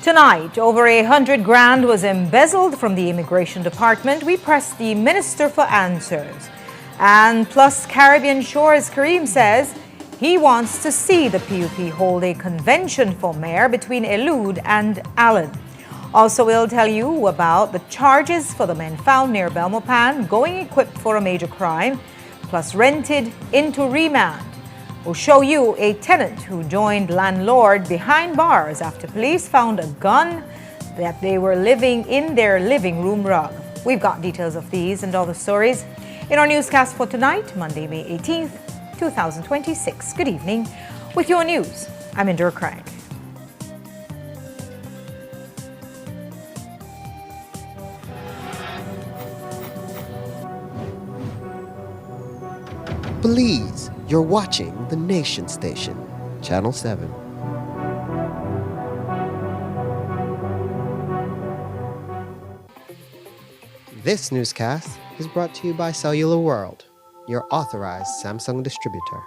Tonight, over 100 grand was embezzled from the Immigration Department. We pressed the Minister for answers. And plus Caribbean Shores, Kareem says he wants to see the PUP hold a convention for mayor between Elude and Allen. Also, we'll tell you about the charges for the men found near Belmopan going equipped for a major crime, plus rented into remand. We'll show you a tenant who joined landlord behind bars after police found a gun that they were living in their living room rug. We've got details of these and other stories in our newscast for tonight, Monday, May 18th, 2026. Good evening. With your news, I'm Indra Craig. Please, you're watching the Nation Station, Channel 7. This newscast is brought to you by Cellular World, your authorized Samsung distributor.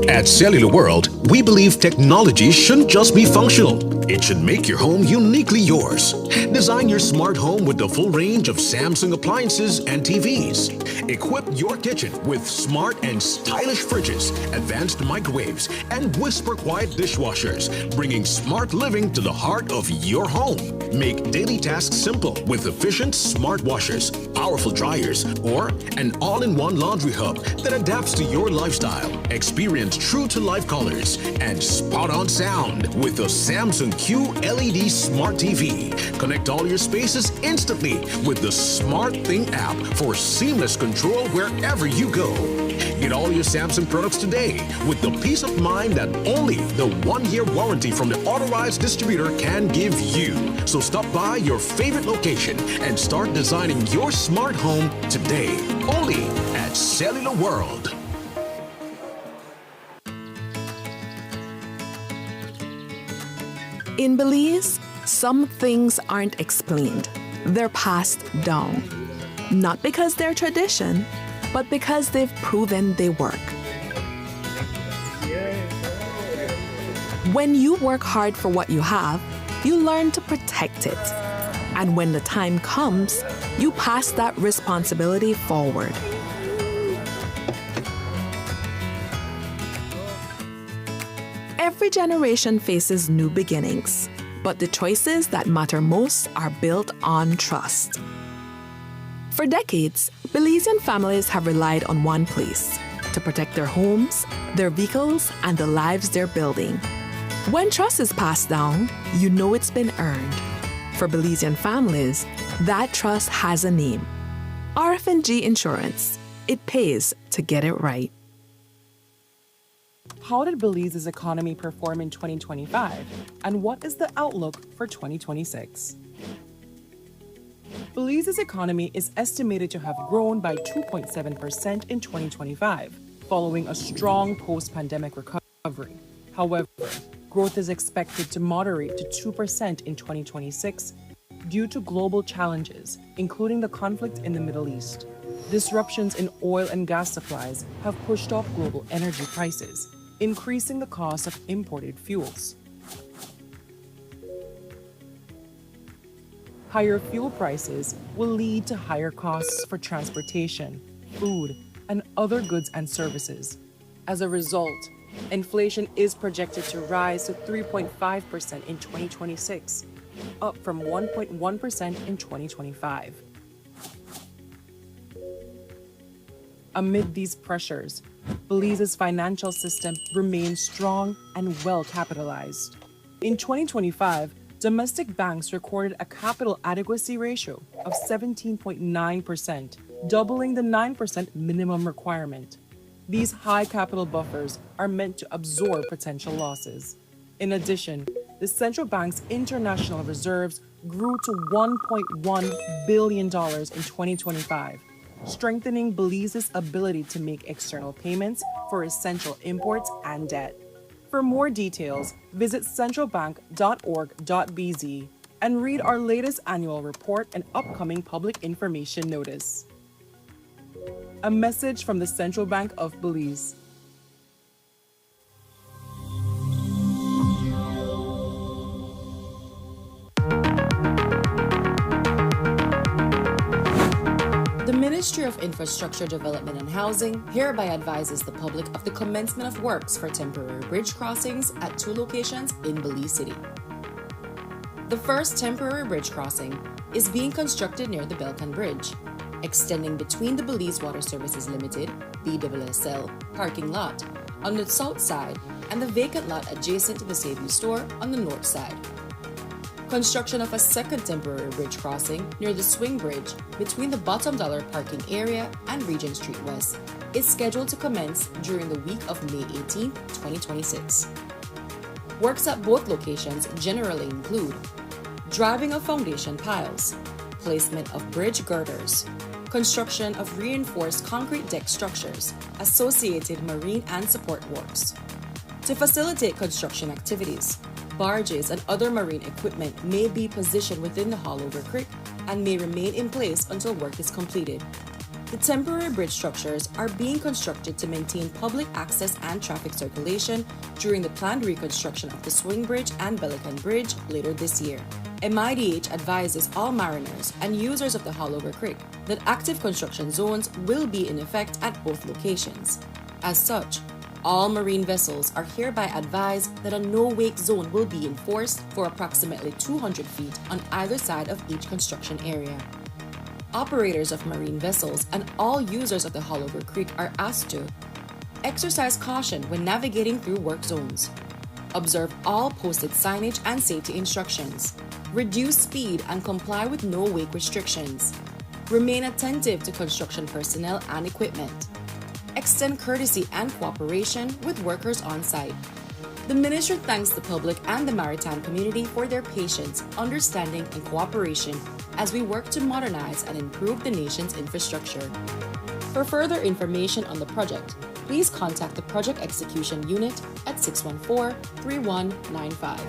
At Cellular World, we believe technology shouldn't just be functional. It should make your home uniquely yours. Design your smart home with the full range of Samsung appliances and TVs. Equip your kitchen with smart and stylish fridges, advanced microwaves, and whisper-quiet dishwashers, bringing smart living to the heart of your home. Make daily tasks simple with efficient smart washers, powerful dryers, or an all-in-one laundry hub that adapts to your lifestyle. Experience true-to-life colors and spot-on sound with the Samsung Q LED Smart TV. Connect all your spaces instantly with the Smart Thing app for seamless control wherever you go. Get all your Samsung products today with the peace of mind that only the 1-year warranty from the authorized distributor can give you. So stop by your favorite location and start designing your smart home today, only at Cellular World. In Belize, some things aren't explained. They're passed down. Not because they're tradition, but because they've proven they work. When you work hard for what you have, you learn to protect it. And when the time comes, you pass that responsibility forward. Every generation faces new beginnings, but the choices that matter most are built on trust. For decades, Belizean families have relied on one place to protect their homes, their vehicles, and the lives they're building. When trust is passed down, you know it's been earned. For Belizean families, that trust has a name. RF&G Insurance. It pays to get it right. How did Belize's economy perform in 2025, and what is the outlook for 2026? Belize's economy is estimated to have grown by 2.7% in 2025, following a strong post-pandemic recovery. However, growth is expected to moderate to 2% in 2026 due to global challenges, including the conflict in the Middle East. Disruptions in oil and gas supplies have pushed up global energy prices, increasing the cost of imported fuels. Higher fuel prices will lead to higher costs for transportation, food, and other goods and services. As a result, inflation is projected to rise to 3.5% in 2026, up from 1.1% in 2025. Amid these pressures, Belize's financial system remains strong and well capitalized. In 2025, domestic banks recorded a capital adequacy ratio of 17.9%, doubling the 9% minimum requirement. These high capital buffers are meant to absorb potential losses. In addition, the central bank's international reserves grew to $1.1 billion in 2025, strengthening Belize's ability to make external payments for essential imports and debt. For more details, visit centralbank.org.bz and read our latest annual report and upcoming public information notice. A message from the Central Bank of Belize. Ministry of Infrastructure Development and Housing hereby advises the public of the commencement of works for temporary bridge crossings at 2 locations in Belize City. The first temporary bridge crossing is being constructed near the Belcan Bridge, extending between the Belize Water Services Limited (BWSL) parking lot on the south side and the vacant lot adjacent to the Save You store on the north side. Construction of a second temporary bridge crossing near the Swing Bridge between the Bottom Dollar parking area and Regent Street West is scheduled to commence during the week of May 18, 2026. Works at both locations generally include driving of foundation piles, placement of bridge girders, construction of reinforced concrete deck structures, associated marine and support works. To facilitate construction activities, barges and other marine equipment may be positioned within the Haulover Creek and may remain in place until work is completed. The temporary bridge structures are being constructed to maintain public access and traffic circulation during the planned reconstruction of the Swing Bridge and Belcan Bridge later this year. MIDH advises all mariners and users of the Haulover Creek that active construction zones will be in effect at both locations. As such, all marine vessels are hereby advised that a no-wake zone will be enforced for approximately 200 feet on either side of each construction area. Operators of marine vessels and all users of the Haulover Creek are asked to exercise caution when navigating through work zones, observe all posted signage and safety instructions, reduce speed and comply with no-wake restrictions, remain attentive to construction personnel and equipment, extend courtesy and cooperation with workers on site. The Ministry thanks the public and the maritime community for their patience, understanding, and cooperation as we work to modernize and improve the nation's infrastructure. For further information on the project, please contact the Project Execution Unit at 614-3195.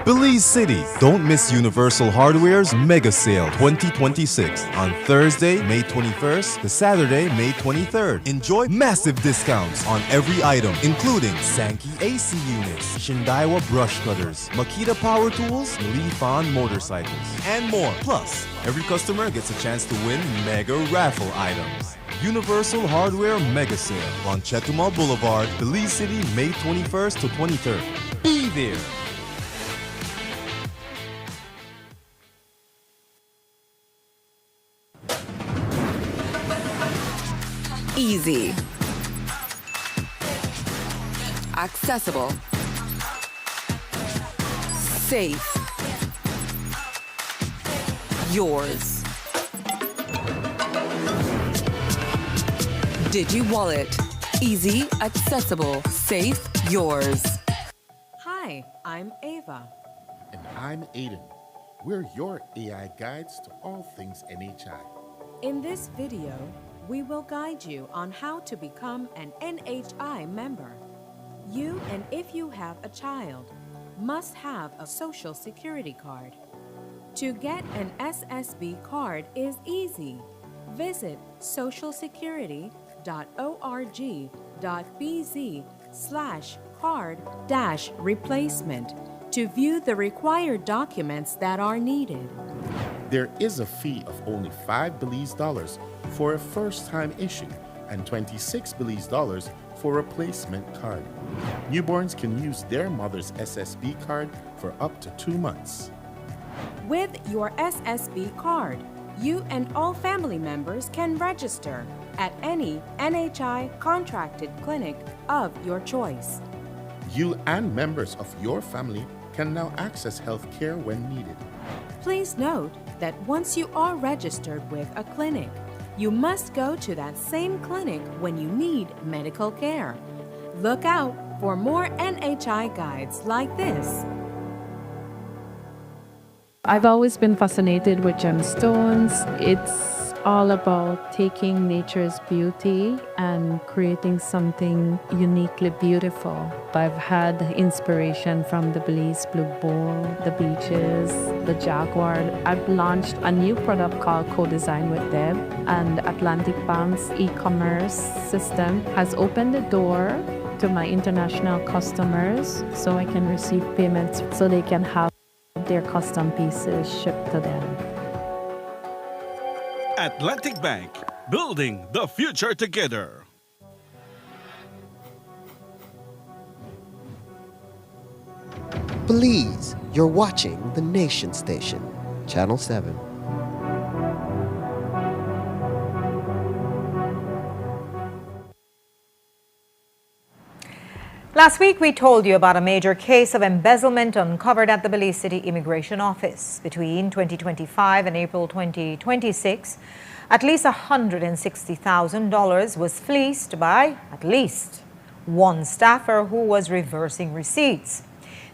Belize City, don't miss Universal Hardware's Mega Sale 2026 on Thursday, May 21st to Saturday, May 23rd. Enjoy massive discounts on every item, including Sankey AC units, Shindaiwa brush cutters, Makita power tools, Lifan motorcycles, and more. Plus, every customer gets a chance to win mega raffle items. Universal Hardware Mega Sale on Chetumal Boulevard, Belize City, May 21st to 23rd. Be there! Easy. Accessible. Safe. Yours. Digi Wallet. Easy, accessible, safe, yours. Hi, I'm Ava. And I'm Aiden. We're your AI guides to all things NHI. In this video, we will guide you on how to become an NHI member. You, and if you have a child, must have a Social Security card. To get an SSB card is easy. Visit socialsecurity.org.bz/card-replacement to view the required documents that are needed. There is a fee of only $5 Belize for a first-time issue and $26 Belize for a replacement card. Newborns can use their mother's SSB card for up to 2 months. With your SSB card, you and all family members can register at any NHI contracted clinic of your choice. You and members of your family can now access health care when needed. Please note that once you are registered with a clinic, you must go to that same clinic when you need medical care. Look out for more NHI guides like this. I've always been fascinated with gemstones. It's all about taking nature's beauty and creating something uniquely beautiful. I've had inspiration from the Belize Blue Bull, the beaches, the jaguar. I've launched a new product called Co-Design with Deb, and Atlantic Bank's e-commerce system has opened the door to my international customers so I can receive payments so they can have have their custom pieces shipped to them. Atlantic Bank, building the future together. Belize, you're watching the Nation Station, Channel 7. Last week, we told you about a major case of embezzlement uncovered at the Belize City Immigration Office. Between 2025 and April 2026, at least $160,000 was fleeced by at least one staffer who was reversing receipts.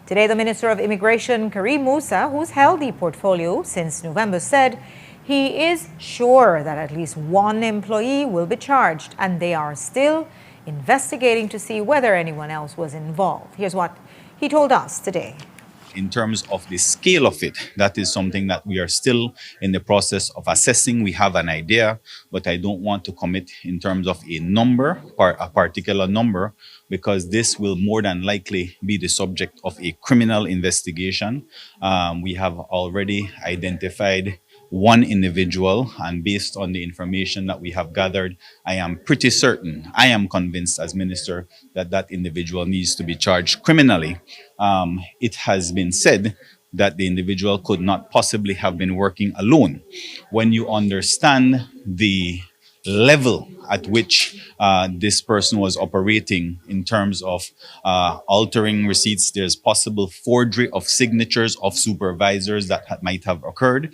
Today, the Minister of Immigration, Karim Musa, who's held the portfolio since November, said he is sure that at least one employee will be charged, and they are still investigating to see whether anyone else was involved. Here's what he told us today. In terms of the scale of it, that is something that we are still in the process of assessing. We have an idea, but I don't want to commit in terms of a number, a particular number, because this will more than likely be the subject of a criminal investigation. We have already identified one individual, and based on the information that we have gathered, I am pretty certain, I am convinced as minister that that individual needs to be charged criminally. It has been said that the individual could not possibly have been working alone. When you understand the level at which this person was operating in terms of altering receipts, there's possible forgery of signatures of supervisors that might have occurred.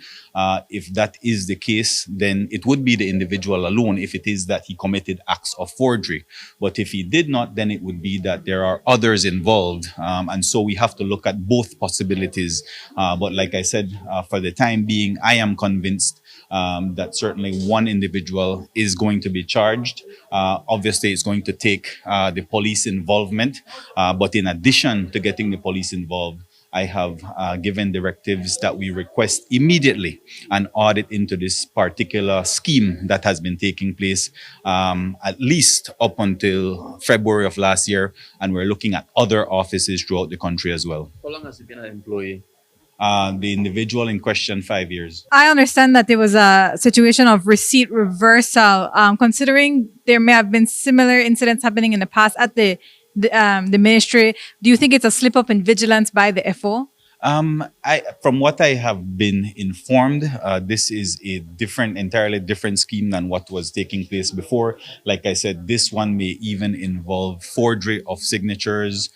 If that is the case, then it would be the individual alone if it is that he committed acts of forgery. But if he did not, then it would be that there are others involved. And so we have to look at both possibilities. But like I said, for the time being, I am convinced that certainly one individual is going to be charged. Obviously, it's going to take the police involvement. But in addition to getting the police involved, I have given directives that we request immediately an audit into this particular scheme that has been taking place at least up until February of last year. And we're looking at other offices throughout the country as well. How long has he been an employee? The individual in question, 5 years. I understand that there was a situation of receipt reversal. Considering there may have been similar incidents happening in the past at the ministry, do you think it's a slip up in vigilance by the FO? From what I have been informed, this is a entirely different scheme than what was taking place before. Like I said, this one may even involve forgery of signatures.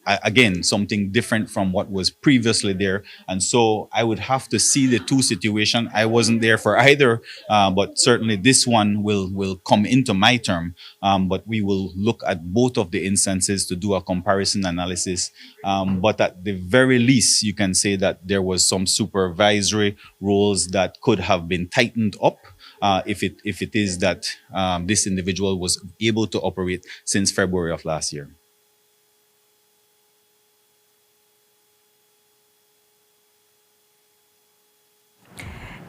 Again, something different from what was previously there. And so I would have to see the two situations. I wasn't there for either, but certainly this one will come into my term. But we will look at both of the instances to do a comparison analysis. But at the very least, you can say that there was some supervisory roles that could have been tightened up if it is that this individual was able to operate since February of last year.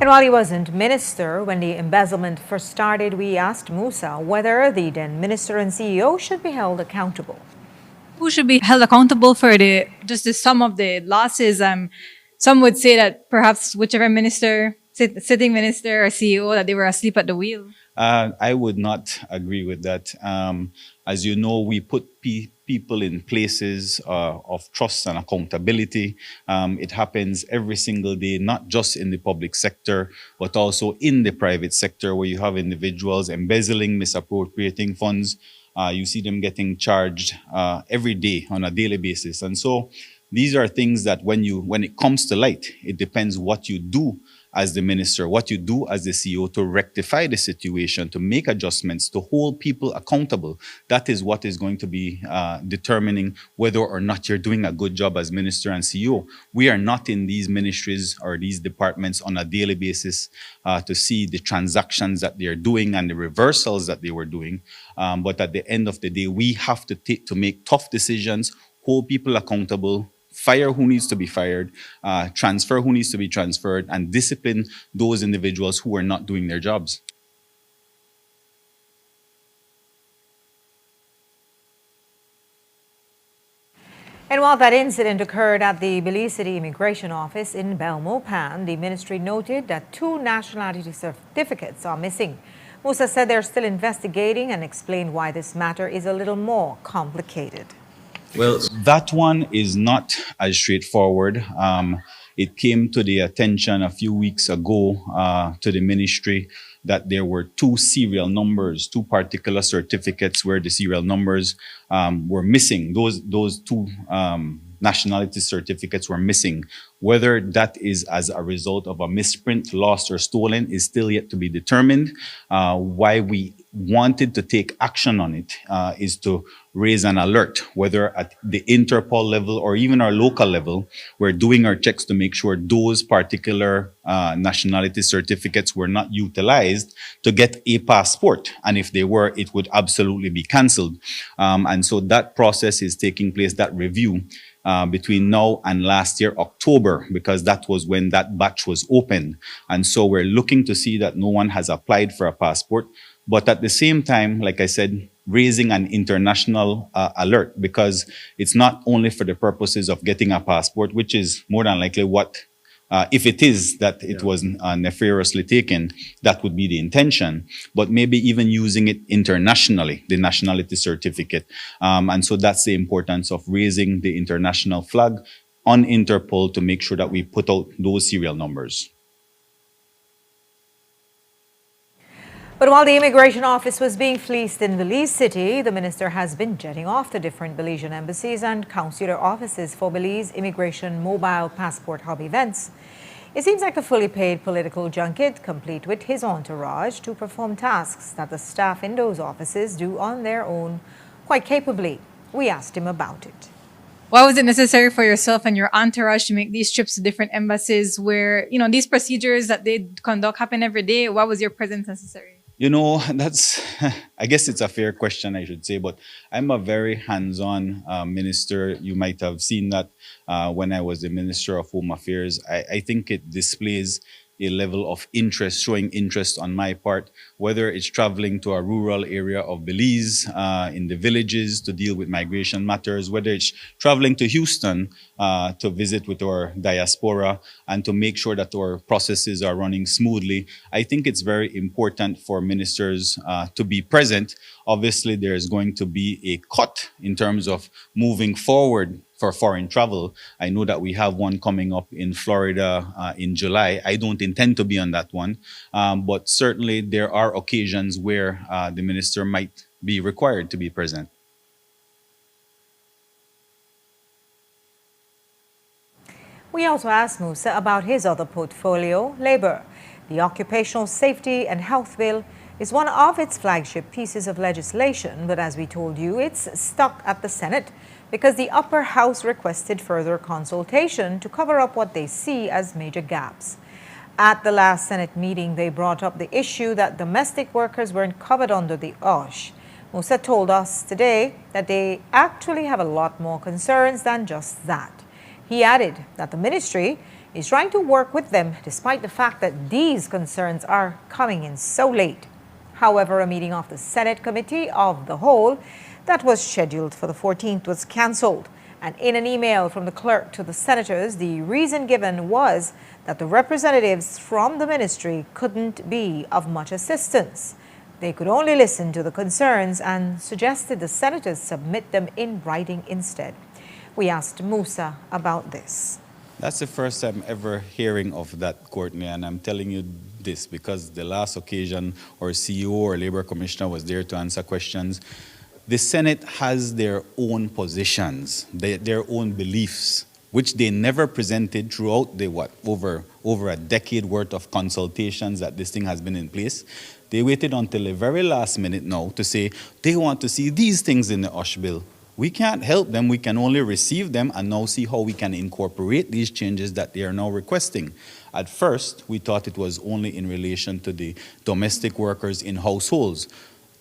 And while he wasn't minister when the embezzlement first started, we asked Musa whether the then minister and CEO should be held accountable. Who should be held accountable for the sum of the losses? Some would say that perhaps whichever minister, sitting minister or CEO, that they were asleep at the wheel. I would not agree with that. As you know, we put people in places of trust and accountability. It happens every single day, not just in the public sector, but also in the private sector, where you have individuals embezzling, misappropriating funds. You see them getting charged every day on a daily basis. And so these are things that when it comes to light, it depends what you do as the minister, what you do as the CEO to rectify the situation, to make adjustments, to hold people accountable. That is what is going to be determining whether or not you're doing a good job as minister and CEO. We are not in these ministries or these departments on a daily basis to see the transactions that they are doing and the reversals that they were doing. But at the end of the day, we have to make tough decisions, hold people accountable, fire who needs to be fired, transfer who needs to be transferred, and discipline those individuals who are not doing their jobs. And while that incident occurred at the Belize City Immigration Office in Belmopan, the ministry noted that 2 nationality certificates are missing. Musa said they're still investigating and explained why this matter is a little more complicated. Well, that one is not as straightforward. It came to the attention a few weeks ago to the ministry that there were 2 serial numbers, 2 particular certificates where the serial numbers were missing. Those 2 nationality certificates were missing. Whether that is as a result of a misprint, lost, or stolen is still yet to be determined. Why we wanted to take action on it is to raise an alert, whether at the Interpol level or even our local level. We're doing our checks to make sure those particular nationality certificates were not utilized to get a passport. And if they were, it would absolutely be cancelled. And so that process is taking place, that review, between now and last year, October, because that was when that batch was opened. And so we're looking to see that no one has applied for a passport. But at the same time, like I said, raising an international alert, because it's not only for the purposes of getting a passport, which is more than likely what, if it is that it was nefariously taken, that would be the intention, but maybe even using it internationally, the nationality certificate. And so that's the importance of raising the international flag on Interpol to make sure that we put out those serial numbers. But while the immigration office was being fleeced in Belize City, the minister has been jetting off to different Belizean embassies and consular offices for Belize Immigration Mobile Passport Hub events. It seems like a fully paid political junket, complete with his entourage, to perform tasks that the staff in those offices do on their own quite capably. We asked him about it. Why was it necessary for yourself and your entourage to make these trips to different embassies where, these procedures that they conduct happen every day? Why was your presence necessary? That's, I guess it's a fair question, I should say, but I'm a very hands-on minister. You might have seen that when I was the Minister of Home Affairs. I think it displays a level of interest, showing interest on my part, whether it's traveling to a rural area of Belize, in the villages to deal with migration matters, whether it's traveling to Houston to visit with our diaspora and to make sure that our processes are running smoothly. I think it's very important for ministers to be present. Obviously, there's going to be a cut in terms of moving forward for foreign travel. I know that we have one coming up in Florida in July. I don't intend to be on that one, but certainly there are occasions where the minister might be required to be present. We also asked Musa about his other portfolio, labor. The Occupational Safety and Health Bill is one of its flagship pieces of legislation, but as we told you, it's stuck at the Senate because the upper house requested further consultation to cover up what they see as major gaps. At the last Senate meeting, they brought up the issue that domestic workers weren't covered under the OSH. Musa told us today that they actually have a lot more concerns than just that. He added that the ministry is trying to work with them despite the fact that these concerns are coming in so late. However, a meeting of the Senate Committee of the Whole that was scheduled for the 14th was cancelled. And in an email from the clerk to the senators, the reason given was that the representatives from the ministry couldn't be of much assistance. They could only listen to the concerns and suggested the senators submit them in writing instead. We asked Musa about this. That's the first time ever hearing of that, Courtney, and I'm telling you this because the last occasion our CEO or Labor Commissioner was there to answer questions. The Senate has their own positions, their own beliefs, which they never presented throughout the over a decade worth of consultations that this thing has been in place. They waited until the very last minute now to say they want to see these things in the OSH bill. We can't help them. We can only receive them and now see how we can incorporate these changes that they are now requesting. At first, we thought it was only in relation to the domestic workers in households.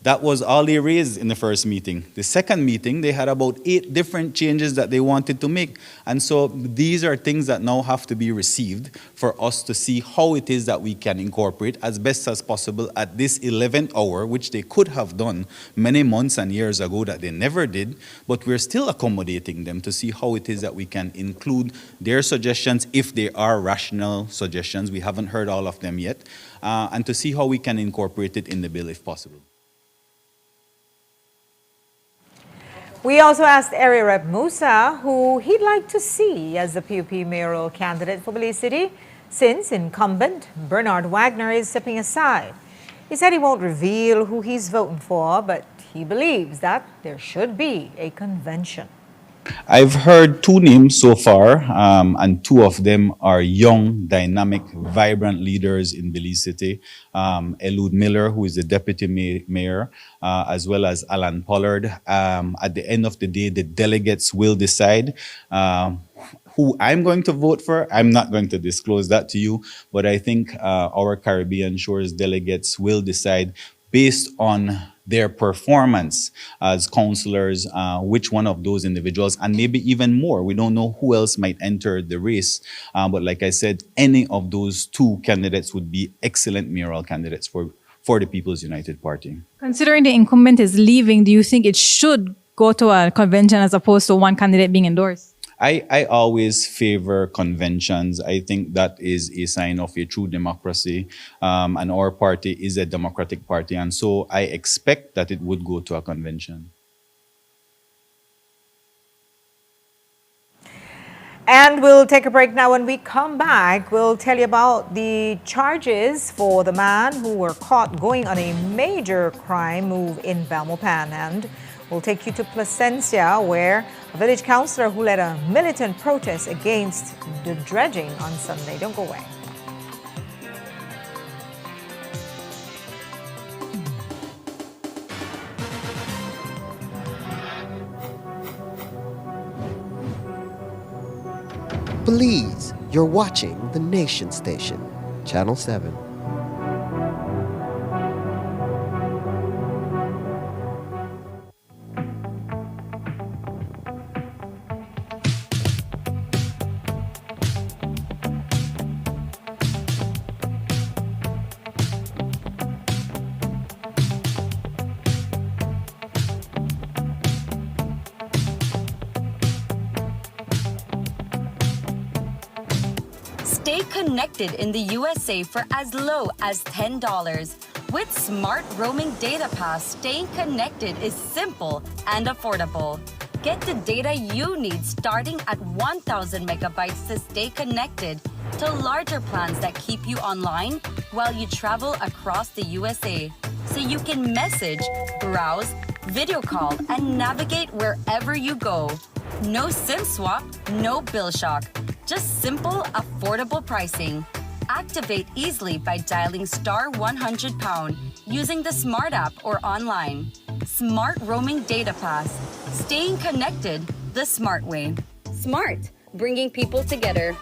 That was all they raised in the first meeting. The second meeting, they had about 8 different changes that they wanted to make. And so these are things that now have to be received for us to see how it is that we can incorporate as best as possible at this 11th hour, which they could have done many months and years ago that they never did, but we're still accommodating them to see how it is that we can include their suggestions if they are rational suggestions. We haven't heard all of them yet, and to see how we can incorporate it in the bill if possible. We also asked Area Rep Musa who he'd like to see as the PUP mayoral candidate for Belize City, since incumbent Bernard Wagner is stepping aside. He said he won't reveal who he's voting for, but he believes that there should be a convention. I've heard 2 names so far, and 2 of them are young, dynamic, vibrant leaders in Belize City. Elude Miller, who is the deputy mayor, as well as Alan Pollard. At the end of the day, the delegates will decide who I'm going to vote for. I'm not going to disclose that to you, but I think our Caribbean Shores delegates will decide based on their performance as councillors, which one of those individuals, and maybe even more. We don't know who else might enter the race. But like I said, any of those 2 candidates would be excellent mayoral candidates for the People's United Party. Considering the incumbent is leaving, do you think it should go to a convention as opposed to one candidate being endorsed? I always favor conventions. I think that is a sign of a true democracy, and our party is a democratic party, and so I expect that it would go to a convention. And we'll take a break now. When we come back, we'll tell you about the charges for the man who were caught going on a major crime move in Belmopan. And we'll take you to Placencia, where a village councillor who led a militant protest against the dredging on Sunday. Don't go away. Belize, you're watching the Nation Station, Channel 7. Stay connected in the USA for as low as $10. With Smart Roaming Data Pass, staying connected is simple and affordable. Get the data you need starting at 1,000 megabytes to stay connected, to larger plans that keep you online while you travel across the USA. So you can message, browse, video call, and navigate wherever you go. No SIM swap, no bill shock. Just simple, affordable pricing. Activate easily by dialing *100# using the Smart app or online. Smart Roaming Data Pass. Staying connected the smart way. Smart, bringing people together.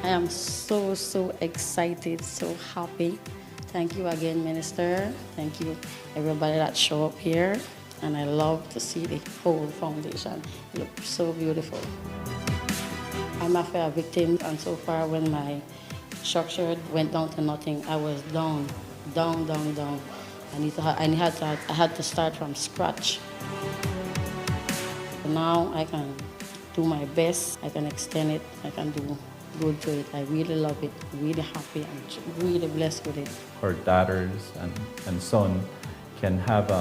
I am so excited, so happy. Thank you again, Minister. Thank you, everybody that show up here. And I love to see the whole foundation. It looks so beautiful. I'm a fair victim, and so far when my structure went down to nothing, I was down. I had to start from scratch. Now I can do my best. I can extend it. I can do good to it. I really love it. Really happy and really blessed with it. Her daughters and son can have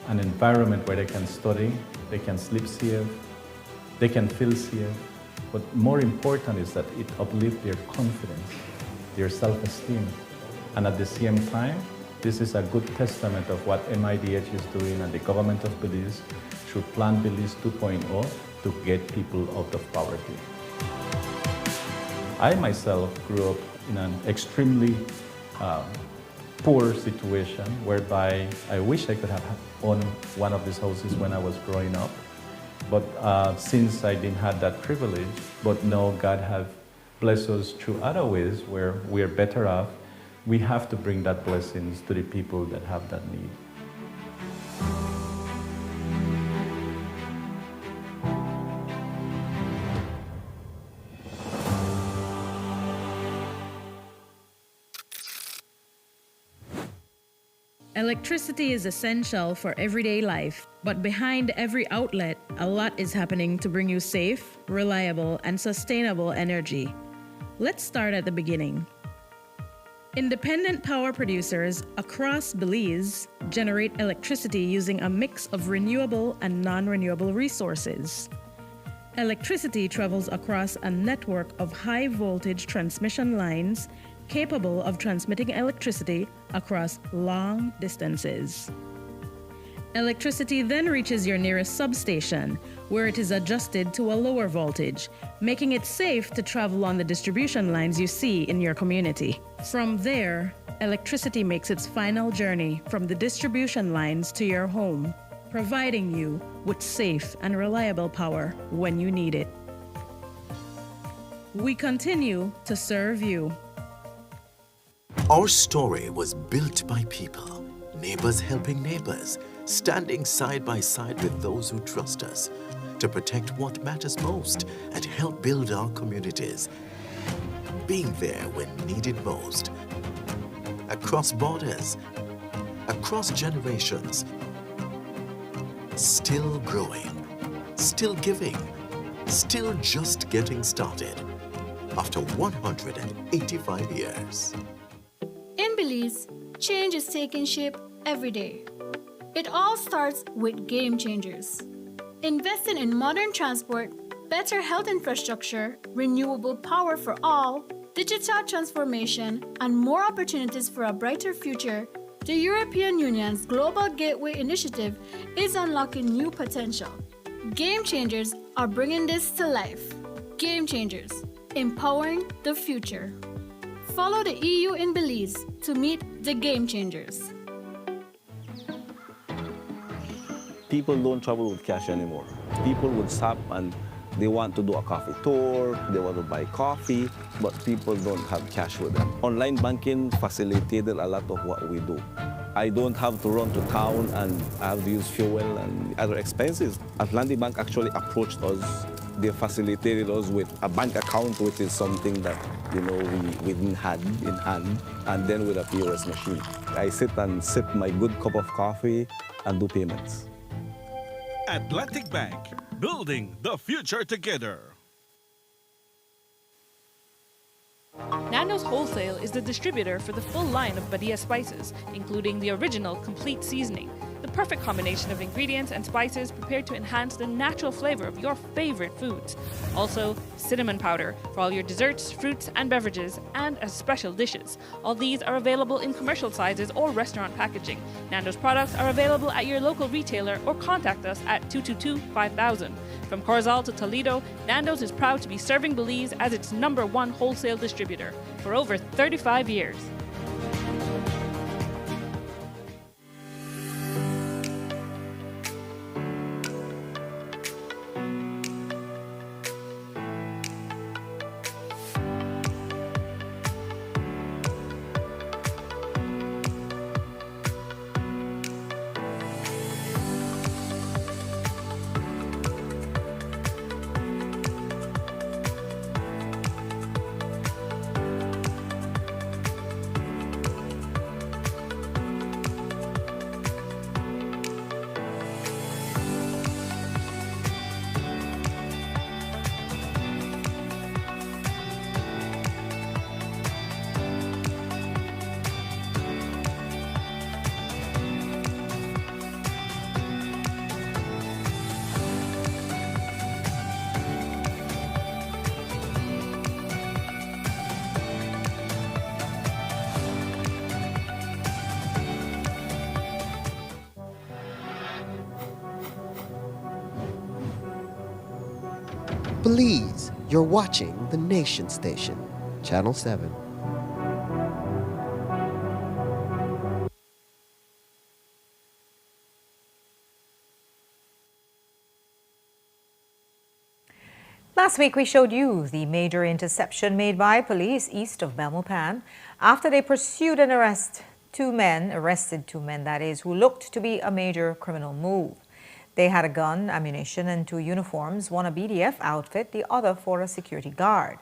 an environment where they can study, they can sleep safe, they can feel safe. But more important is that it uplifts their confidence, their self-esteem. And at the same time, this is a good testament of what MIDH is doing and the government of Belize through Plan Belize 2.0 to get people out of poverty. I myself grew up in an extremely poor situation whereby I wish I could have owned one of these houses when I was growing up. But since I didn't have that privilege, but now God have blessed us through other ways where we're better off, we have to bring that blessings to the people that have that need. Electricity is essential for everyday life, but behind every outlet, a lot is happening to bring you safe, reliable, and sustainable energy. Let's start at the beginning. Independent power producers across Belize generate electricity using a mix of renewable and non-renewable resources. Electricity travels across a network of high-voltage transmission lines capable of transmitting electricity across long distances. Electricity then reaches your nearest substation, where it is adjusted to a lower voltage, making it safe to travel on the distribution lines you see in your community. From there, electricity makes its final journey from the distribution lines to your home, providing you with safe and reliable power when you need it. We continue to serve you. Our story was built by people, neighbors helping neighbors, standing side by side with those who trust us to protect what matters most and help build our communities. Being there when needed most. Across borders, across generations. Still growing, still giving, still just getting started after 185 years. In Belize, change is taking shape every day. It all starts with game changers. Investing in modern transport, better health infrastructure, renewable power for all, digital transformation, and more opportunities for a brighter future, the European Union's Global Gateway Initiative is unlocking new potential. Game changers are bringing this to life. Game changers, empowering the future. Follow the EU in Belize to meet the game changers. People don't travel with cash anymore. People would stop and they want to do a coffee tour, they want to buy coffee, but people don't have cash with them. Online banking facilitated a lot of what we do. I don't have to run to town and I have to use fuel and other expenses. Atlantic Bank actually approached us. They facilitated us with a bank account, which is something that we didn't have in hand, and then with a POS machine. I sit and sip my good cup of coffee and do payments. Atlantic Bank, building the future together. Nando's Wholesale is the distributor for the full line of Badia spices, including the original complete seasoning, the perfect combination of ingredients and spices prepared to enhance the natural flavor of your favorite foods. Also, cinnamon powder for all your desserts, fruits, and beverages, and as special dishes. All these are available in commercial sizes or restaurant packaging. Nando's products are available at your local retailer or contact us at 222-5000. From Corozal to Toledo, Nando's is proud to be serving Belize as its #1 wholesale distributor for over 35 years. Belize, you're watching the Nation Station, Channel 7. Last week, we showed you the major interception made by police east of Belmopan after they pursued and arrested two men, that is, who looked to be a major criminal move. They had a gun, ammunition, and 2 uniforms, one a BDF outfit, the other for a security guard.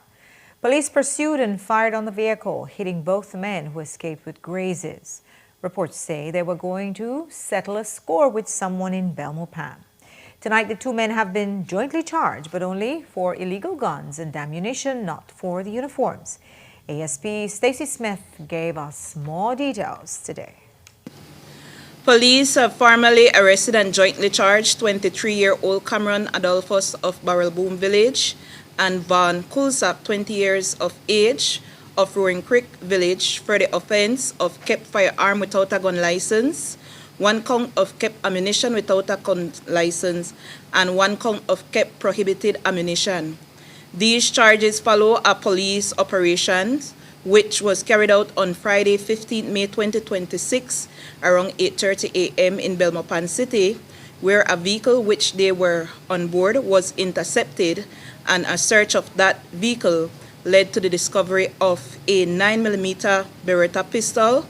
Police pursued and fired on the vehicle, hitting both the men who escaped with grazes. Reports say they were going to settle a score with someone in Belmopan. Tonight, the 2 men have been jointly charged, but only for illegal guns and ammunition, not for the uniforms. ASP Stacey Smith gave us more details today. Police have formally arrested and jointly charged 23-year-old Cameron Adolphus of Barrelboom Village and Von Kulsap, 20 years of age, of Roaring Creek Village for the offense of kept firearm without a gun license, 1 count of kept ammunition without a gun license, and 1 count of kept prohibited ammunition. These charges follow a police operation which was carried out on Friday, 15 May 2026, around 8:30 a.m. in Belmopan City, where a vehicle which they were on board was intercepted, and a search of that vehicle led to the discovery of a 9mm Beretta pistol,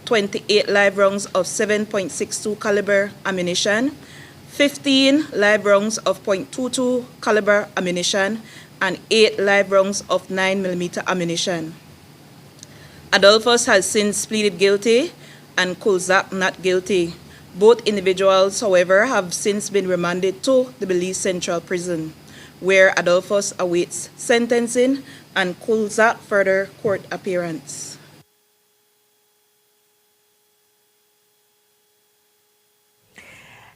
28 live rounds of 7.62 caliber ammunition, 15 live rounds of .22 caliber ammunition, and 8 live rounds of 9mm ammunition. Adolphus has since pleaded guilty and Kulzak not guilty. Both individuals, however, have since been remanded to the Belize Central Prison, where Adolphus awaits sentencing and Kulzak further court appearance.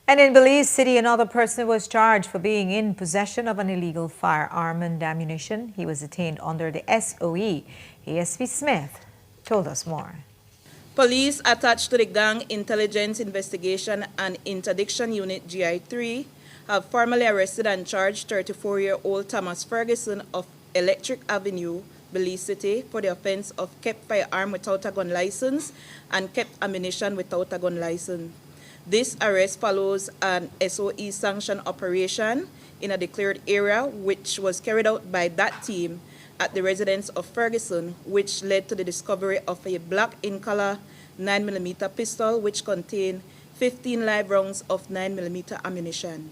And in Belize City, another person was charged for being in possession of an illegal firearm and ammunition. He was detained under the SOE. ASP Smith told us more. Police attached to the Gang Intelligence Investigation and Interdiction Unit GI3 have formally arrested and charged 34-year-old Thomas Ferguson of Electric Avenue, Belize City, for the offense of kept firearm without a gun license and kept ammunition without a gun license. This arrest follows an SOE sanction operation in a declared area which was carried out by that team at the residence of Ferguson, which led to the discovery of a black in color 9mm pistol which contained 15 live rounds of 9mm ammunition.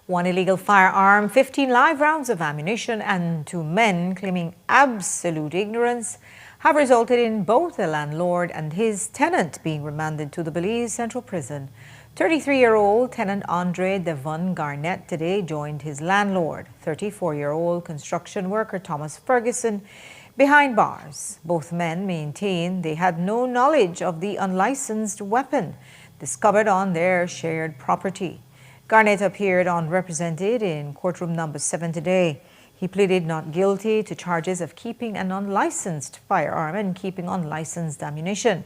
1 illegal firearm, 15 live rounds of ammunition, and 2 men claiming absolute ignorance have resulted in both the landlord and his tenant being remanded to the Belize Central Prison. 33-year-old tenant Andre Devon Garnett today joined his landlord, 34-year-old construction worker Thomas Ferguson, behind bars. Both men maintain they had no knowledge of the unlicensed weapon discovered on their shared property. Garnett appeared unrepresented in courtroom number 7 today. He pleaded not guilty to charges of keeping an unlicensed firearm and keeping unlicensed ammunition.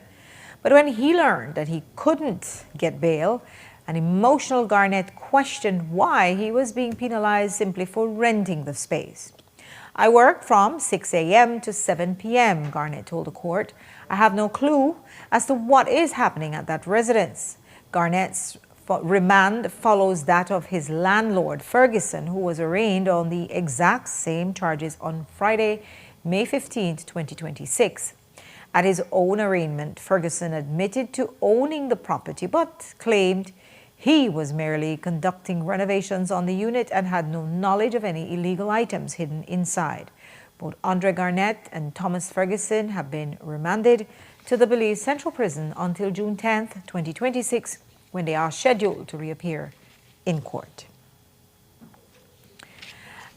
But when he learned that he couldn't get bail, an emotional Garnett questioned why he was being penalized simply for renting the space. "I work from 6 a.m. to 7 p.m., Garnett told the court. "I have no clue as to what is happening at that residence." Garnett's remand follows that of his landlord, Ferguson, who was arraigned on the exact same charges on Friday, May 15, 2026. At his own arraignment, Ferguson admitted to owning the property, but claimed he was merely conducting renovations on the unit and had no knowledge of any illegal items hidden inside. Both Andre Garnett and Thomas Ferguson have been remanded to the Belize Central Prison until June 10, 2026, when they are scheduled to reappear in court.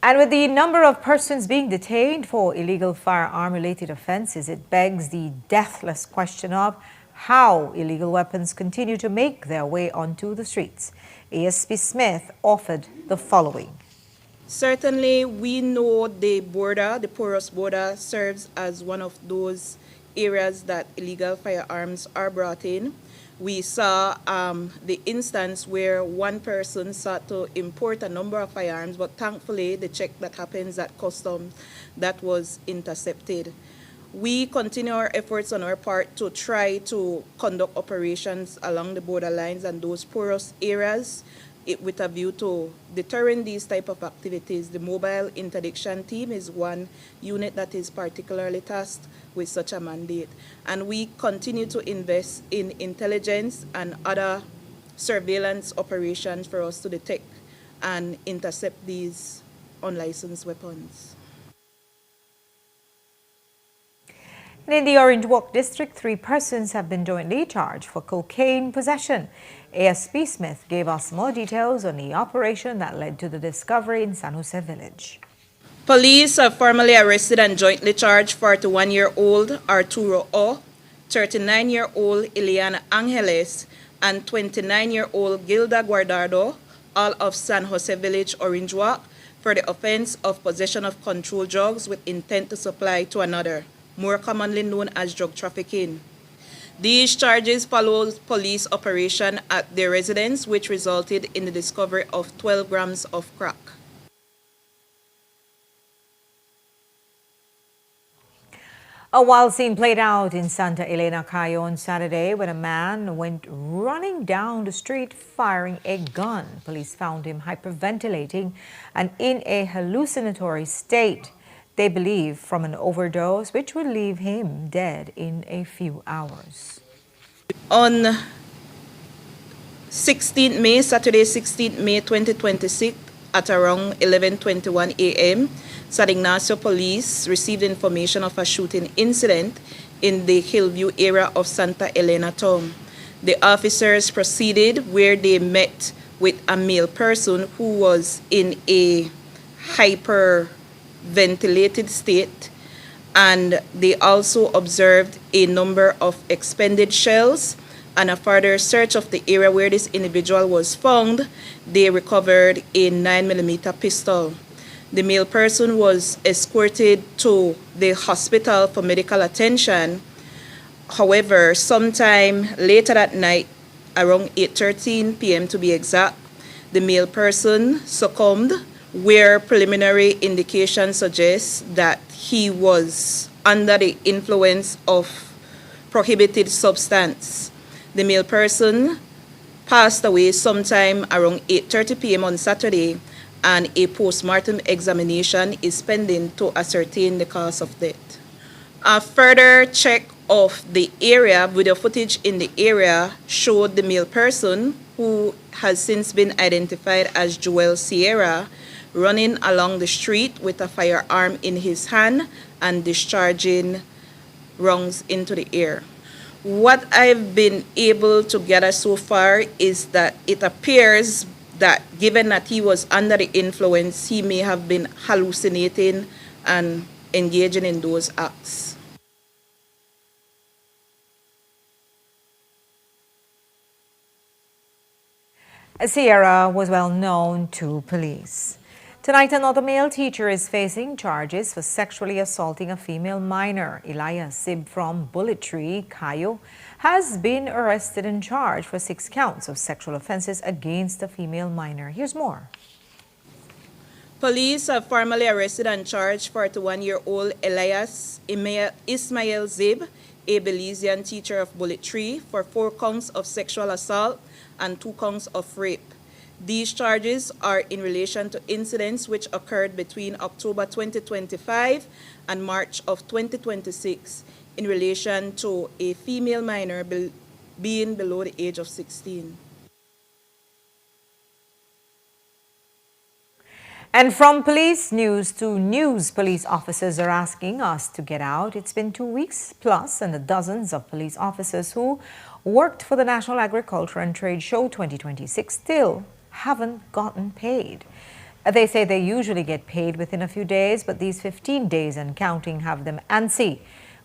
And with the number of persons being detained for illegal firearm-related offenses, it begs the deathless question of how illegal weapons continue to make their way onto the streets. ASP Smith offered the following. Certainly, we know the border, the porous border, serves as one of those areas that illegal firearms are brought in. We saw the instance where one person sought to import a number of firearms, but thankfully the check that happens at customs, that was intercepted. We continue our efforts on our part to try to conduct operations along the borderlines and those porous areas with a view to deterring these type of activities. The mobile interdiction team is one unit that is particularly tasked with such a mandate. And we continue to invest in intelligence and other surveillance operations for us to detect and intercept these unlicensed weapons. In the Orange Walk District, 3 persons have been jointly charged for cocaine possession. ASP Smith gave us more details on the operation that led to the discovery in San Jose Village. Police have formally arrested and jointly charged 41-year-old Arturo O, 39-year-old Ileana Angeles, and 29-year-old Gilda Guardado, all of San Jose Village, Orange Walk, for the offense of possession of controlled drugs with intent to supply to another, more commonly known as drug trafficking. These charges followed police operation at their residence, which resulted in the discovery of 12 grams of crack. A wild scene played out in Santa Elena, Cayo on Saturday when a man went running down the street firing a gun. Police found him hyperventilating and in a hallucinatory state. They believe from an overdose, which would leave him dead in a few hours. On 16th May, Saturday 16th May 2026, at around 11:21 a.m., San Ignacio Police received information of a shooting incident in the Hillview area of Santa Elena town. The officers proceeded where they met with a male person who was in a hyperventilated state, and they also observed a number of expended shells. And a further search of the area where this individual was found, they recovered a 9mm pistol. The male person was escorted to the hospital for medical attention. However, sometime later that night, around 8:13 p.m. to be exact, the male person succumbed, where preliminary indications suggest that he was under the influence of prohibited substance. The male person passed away sometime around 8:30 p.m. on Saturday, and a post-mortem examination is pending to ascertain the cause of death. A further check of the area, video footage in the area, showed the male person, who has since been identified as Joel Sierra, running along the street with a firearm in his hand and discharging rounds into the air. What I've been able to gather so far is that it appears that given that he was under the influence, he may have been hallucinating and engaging in those acts. Sierra was well known to police. Tonight, another male teacher is facing charges for sexually assaulting a female minor. Elias Sib from Bullet Tree, Cayo, has been arrested and charged for 6 counts of sexual offenses against a female minor. Here's more. Police have formally arrested and charged 41-year-old Elias Ismail Zib, a Belizean teacher of Bullet Tree, for 4 counts of sexual assault and 2 counts of rape. These charges are in relation to incidents which occurred between October 2025 and March of 2026 in relation to a female minor being below the age of 16. And from police news to news, police officers are asking us to get out. It's been 2 weeks plus, and the dozens of police officers who worked for the National Agriculture and Trade Show 2026 still haven't gotten paid. They say they usually get paid within a few days, but these 15 days and counting have them antsy.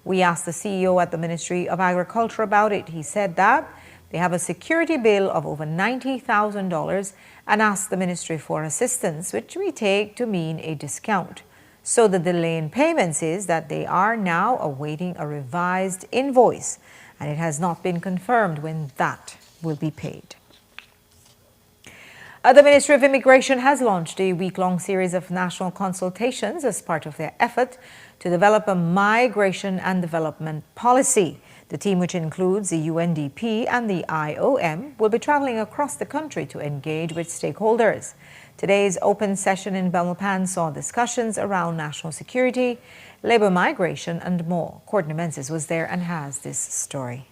We asked the CEO at the Ministry of Agriculture about it. He said that they have a security bill of over $90,000 and asked the ministry for assistance, which we take to mean a discount. So the delay in payments is that they are now awaiting a revised invoice. and it has not been confirmed when that will be paid. The Ministry of Immigration has launched a week-long series of national consultations as part of their effort to develop a migration and development policy. The team, which includes the UNDP and the IOM, will be traveling across the country to engage with stakeholders. Today's open session in Belmopan saw discussions around national security, labor migration, and more. Courtney Menzies was there and has this story.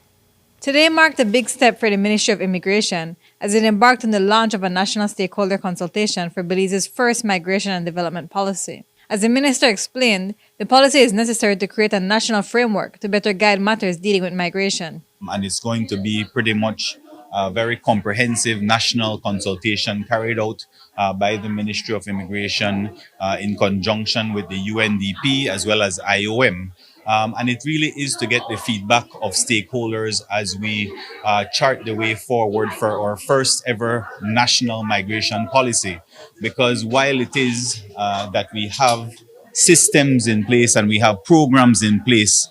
Today marked a big step for the Ministry of Immigration as it embarked on the launch of a national stakeholder consultation for Belize's first migration and development policy. As the minister explained, the policy is necessary to create a national framework to better guide matters dealing with migration. And it's going to be pretty much a very comprehensive national consultation carried out by the Ministry of Immigration in conjunction with the UNDP as well as IOM. And it really is to get the feedback of stakeholders as we chart the way forward for our first ever national migration policy. Because while it is that we have systems in place and we have programs in place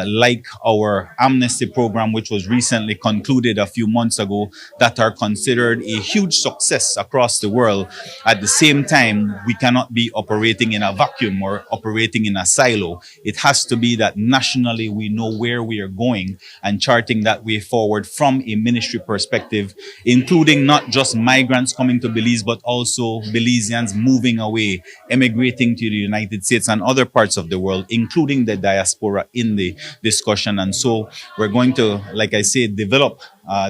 like our amnesty program, which was recently concluded a few months ago, that are considered a huge success across the world. At the same time, we cannot be operating in a vacuum or operating in a silo. It has to be that nationally we know where we are going and charting that way forward from a ministry perspective, including not just migrants coming to Belize, but also Belizeans moving away, emigrating to the United States and other parts of the world, including the diaspora in the discussion. And so we're going to, like I said, develop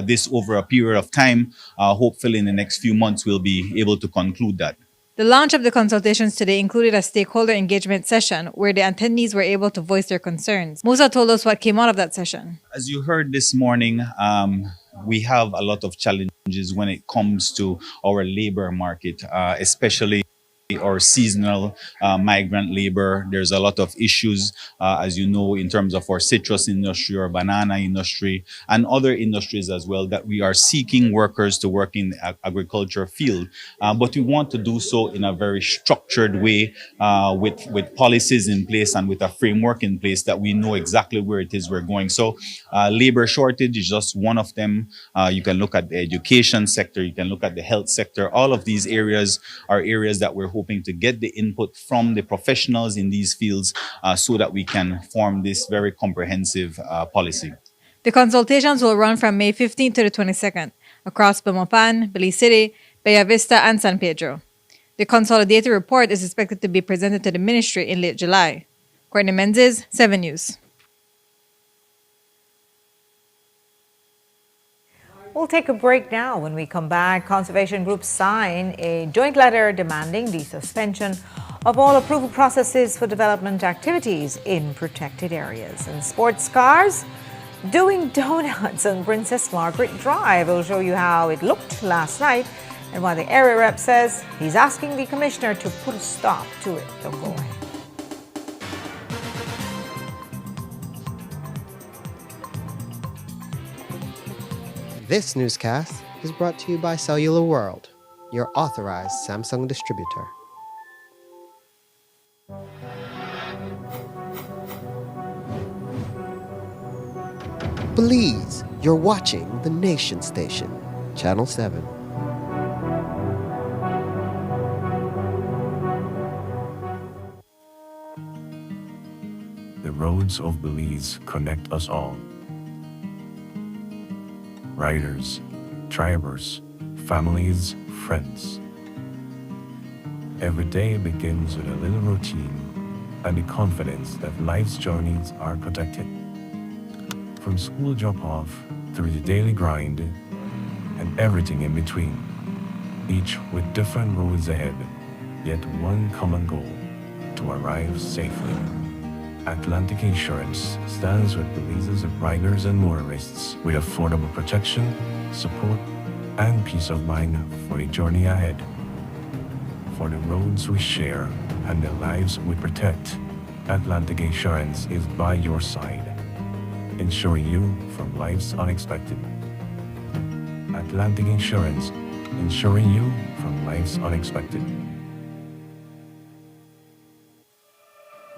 this over a period of time. Hopefully in the next few months, we'll be able to conclude that. The launch of the consultations today included a stakeholder engagement session where the attendees were able to voice their concerns. Musa told us what came out of that session. As you heard this morning, we have a lot of challenges when it comes to our labor market, especially or seasonal migrant labor. There's a lot of issues, as you know, in terms of our citrus industry or banana industry and other industries as well, that we are seeking workers to work in the agriculture field. But we want to do so in a very structured way with policies in place and with a framework in place that we know exactly where it is we're going. So labor shortage is just one of them. You can look at the education sector, you can look at the health sector. All of these areas are areas that we're hoping to get the input from the professionals in these fields so that we can form this very comprehensive policy. The consultations will run from May 15th to the 22nd across Belmopan, Belize City, Bella Vista, and San Pedro. The consolidated report is expected to be presented to the ministry in late July. Courtney Menzies, 7 News. We'll take a break now. When we come back, conservation groups sign a joint letter demanding the suspension of all approval processes for development activities in protected areas. And sports cars doing donuts on Princess Margaret Drive. We'll show you how it looked last night and why the area rep says he's asking the commissioner to put a stop to it. Don't go away. This newscast is brought to you by Cellular World, your authorized Samsung distributor. Belize, you're watching the Nation Station, Channel 7. The roads of Belize connect us all. Riders, drivers, families, friends. Every day begins with a little routine and the confidence that life's journeys are protected. From school drop-off through the daily grind and everything in between, each with different roads ahead, yet one common goal: to arrive safely. Atlantic Insurance stands with Belize's riders and motorists with affordable protection, support, and peace of mind for the journey ahead. For the roads we share and the lives we protect, Atlantic Insurance is by your side, ensuring you from life's unexpected. Atlantic Insurance, ensuring you from life's unexpected.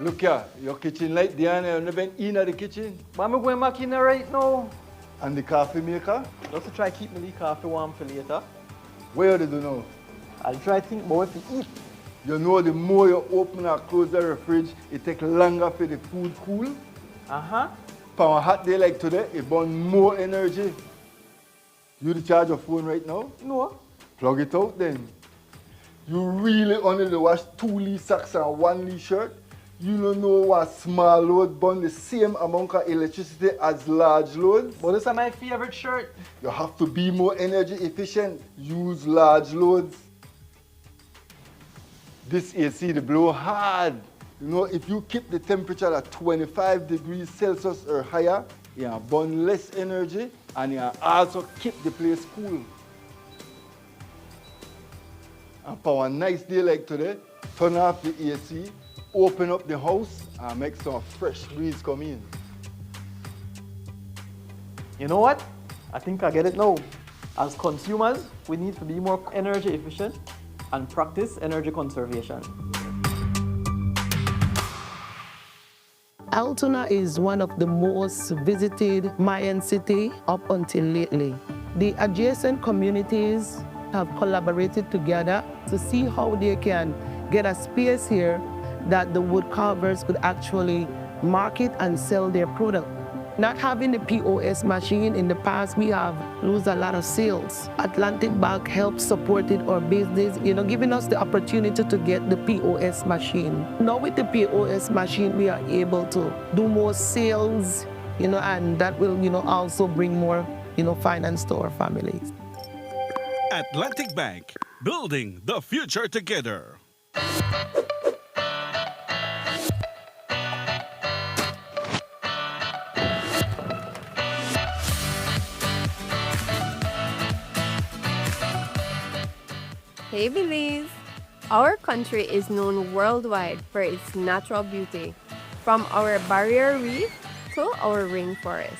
Look here, your kitchen light there and you never in the kitchen. But I'm going back in there right now. And the coffee maker? Just to try keep my coffee warm for later. Where do you know? I'll try to think about what to eat. You know the more you open or close the fridge, it takes longer for the food cool. Uh-huh. For a hot day like today, it burns more energy. You charge your phone right now? No. Plug it out then. You really only wash 2 Lee socks and 1 Lee shirt? You don't know what small load burn the same amount of electricity as large loads? But this is my favorite shirt. You have to be more energy efficient. Use large loads. This AC, the blow hard. You know, if you keep the temperature at 25 degrees Celsius or higher, you burn less energy and you also keep the place cool. And for a nice day like today, turn off the AC, open up the house and make some fresh breeze come in. You know what? I think I get it now. As consumers, we need to be more energy efficient and practice energy conservation. Altoona is one of the most visited Mayan city up until lately. The adjacent communities have collaborated together to see how they can get a space here that the wood carvers could actually market and sell their product. Not having the POS machine in the past, we have lost a lot of sales. Atlantic Bank helps supported our business, giving us the opportunity to get the POS machine. Now with the POS machine, we are able to do more sales, and that will, also bring more, finance to our families. Atlantic Bank, building the future together. Hey Belize! Our country is known worldwide for its natural beauty, from our barrier reef to our rainforest.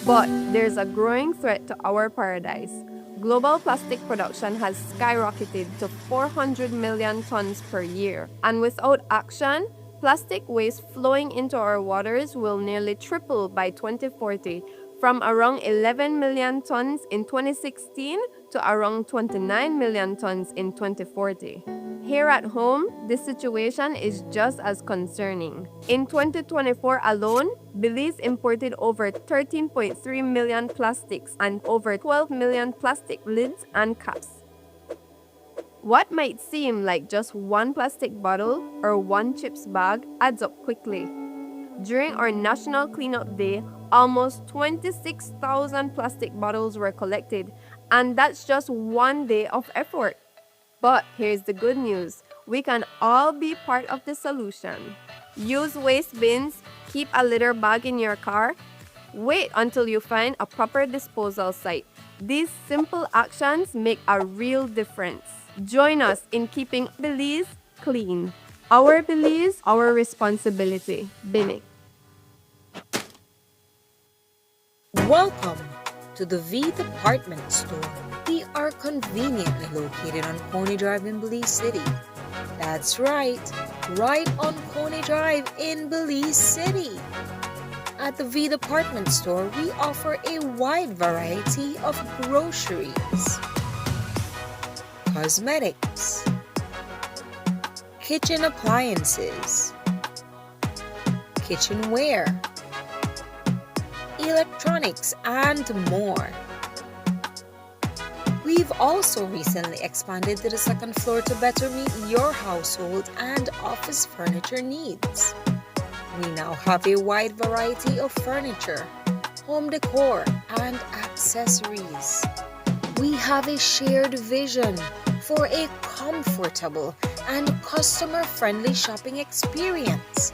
But there's a growing threat to our paradise. Global plastic production has skyrocketed to 400 million tons per year, and without action, plastic waste flowing into our waters will nearly triple by 2040, from around 11 million tons in 2016 to around 29 million tons in 2040. Here at home, the situation is just as concerning. In 2024 alone, Belize imported over 13.3 million plastics and over 12 million plastic lids and caps. What might seem like just one plastic bottle or one chips bag adds up quickly. During our National Cleanup Day, almost 26,000 plastic bottles were collected, and that's just one day of effort. But here's the good news. We can all be part of the solution. Use waste bins, keep a litter bag in your car, wait until you find a proper disposal site. These simple actions make a real difference. Join us in keeping Belize clean. Our Belize, our responsibility. BINIC. Welcome to the V Department Store. We are conveniently located on Coney Drive in Belize City. That's right on Coney Drive in Belize City. At the V Department Store, we offer a wide variety of groceries, cosmetics, kitchen appliances, kitchenware, electronics, and more. We've also recently expanded to the second floor to better meet your household and office furniture needs. We now have a wide variety of furniture, home decor, and accessories. We have a shared vision for a comfortable and customer-friendly shopping experience.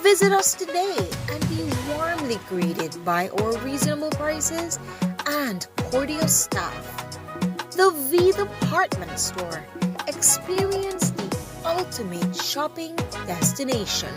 Visit us today and be warmly greeted by our reasonable prices and cordial staff. The V Department Store. Experience the ultimate shopping destination.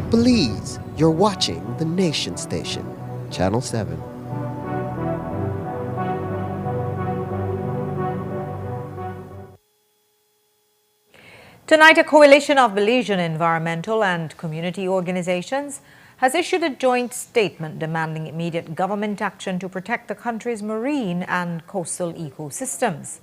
Belize, you're watching the Nation Station, Channel 7. Tonight, a coalition of Belizean environmental and community organizations has issued a joint statement demanding immediate government action to protect the country's marine and coastal ecosystems.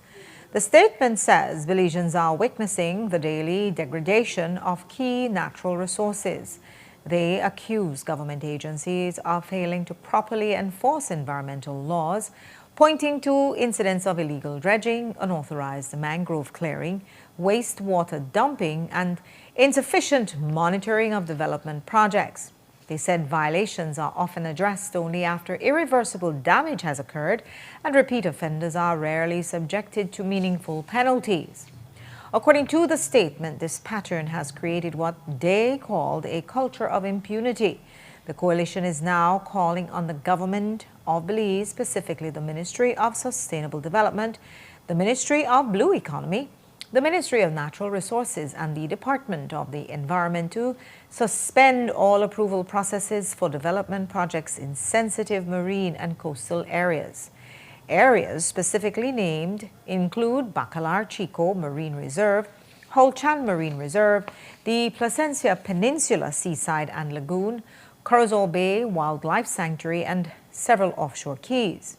The statement says Belizeans are witnessing the daily degradation of key natural resources. They accuse government agencies of failing to properly enforce environmental laws, pointing to incidents of illegal dredging, unauthorized mangrove clearing, wastewater dumping, and insufficient monitoring of development projects. They said violations are often addressed only after irreversible damage has occurred, and repeat offenders are rarely subjected to meaningful penalties. According to the statement, this pattern has created what they called a culture of impunity. The coalition is now calling on the government of Belize, specifically the Ministry of Sustainable Development, the Ministry of Blue Economy, the Ministry of Natural Resources, and the Department of the Environment to suspend all approval processes for development projects in sensitive marine and coastal areas. Areas specifically named include Bacalar Chico Marine Reserve, Holchan Marine Reserve, the Placencia Peninsula Seaside and Lagoon, Curacao Bay Wildlife Sanctuary, and several offshore keys.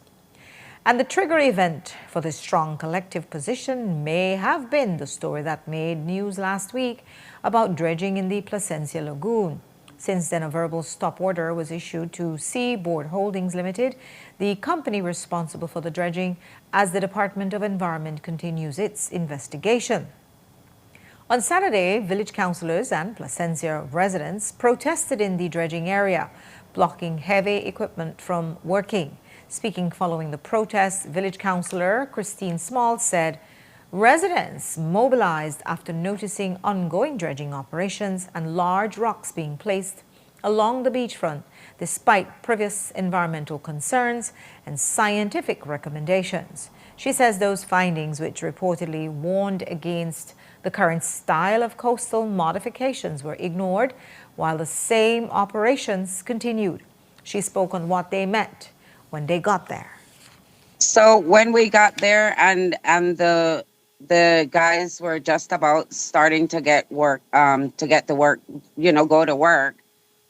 And the trigger event for this strong collective position may have been the story that made news last week about dredging in the Placencia Lagoon. Since then, a verbal stop order was issued to Seaboard Holdings Limited, the company responsible for the dredging, as the Department of Environment continues its investigation. On Saturday, village councillors and Placencia residents protested in the dredging area, blocking heavy equipment from working. Speaking following the protest, village councillor Christine Small said residents mobilized after noticing ongoing dredging operations and large rocks being placed along the beachfront, despite previous environmental concerns and scientific recommendations. She says those findings, which reportedly warned against the current style of coastal modifications, were ignored while the same operations continued. She spoke on what they meant when they got there. So when we got there and the guys were just about starting to get work, to get the work, go to work,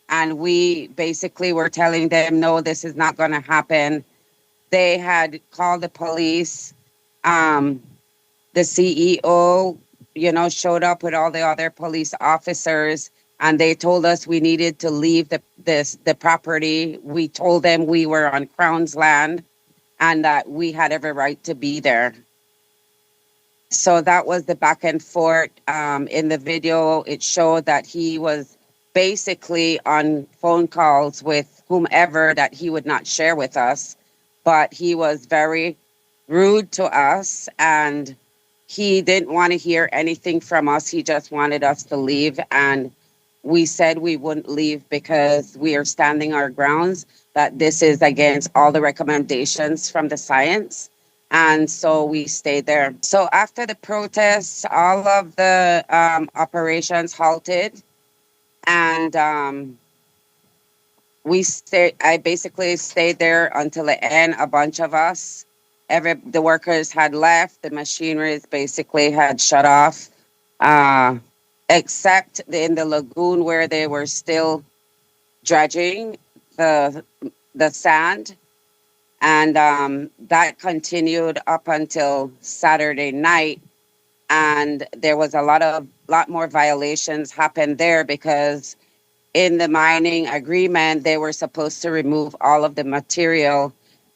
and we basically were telling them, no, this is not going to happen. They had called the police. The CEO, showed up with all the other police officers, and they told us we needed to leave the property. We told them we were on Crown's land and that we had every right to be there. So that was the back and forth. In the video, it showed that he was basically on phone calls with whomever that he would not share with us, but he was very rude to us, and he didn't want to hear anything from us. He just wanted us to leave, and we said we wouldn't leave because we are standing our grounds, that this is against all the recommendations from the science. And so we stayed there. So after the protests, all of the operations halted, and I basically stayed there until the end. A bunch of us, the workers had left, the machineries basically had shut off, except in the lagoon where they were still dredging the sand. And that continued up until Saturday night. And there was a lot more violations happened there, because in the mining agreement, they were supposed to remove all of the material.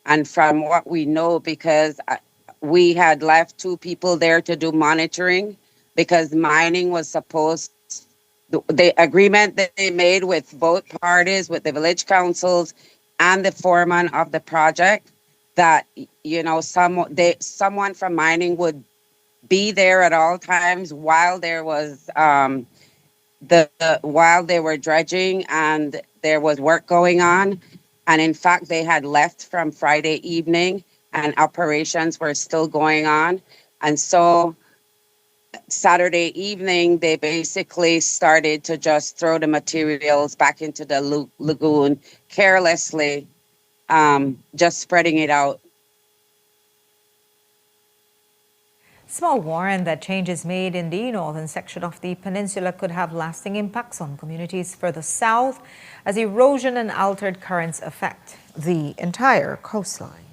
And from what we know, because we had left 2 people there to do monitoring, because mining was supposed, the agreement that they made with both parties, with the village councils and the foreman of the project, that, someone from mining would be there at all times while there was, while they were dredging and there was work going on. And in fact, they had left from Friday evening and operations were still going on. And so Saturday evening, they basically started to just throw the materials back into the lagoon carelessly, just spreading it out. Small warned that changes made in the northern section of the peninsula could have lasting impacts on communities further south as erosion and altered currents affect the entire coastline.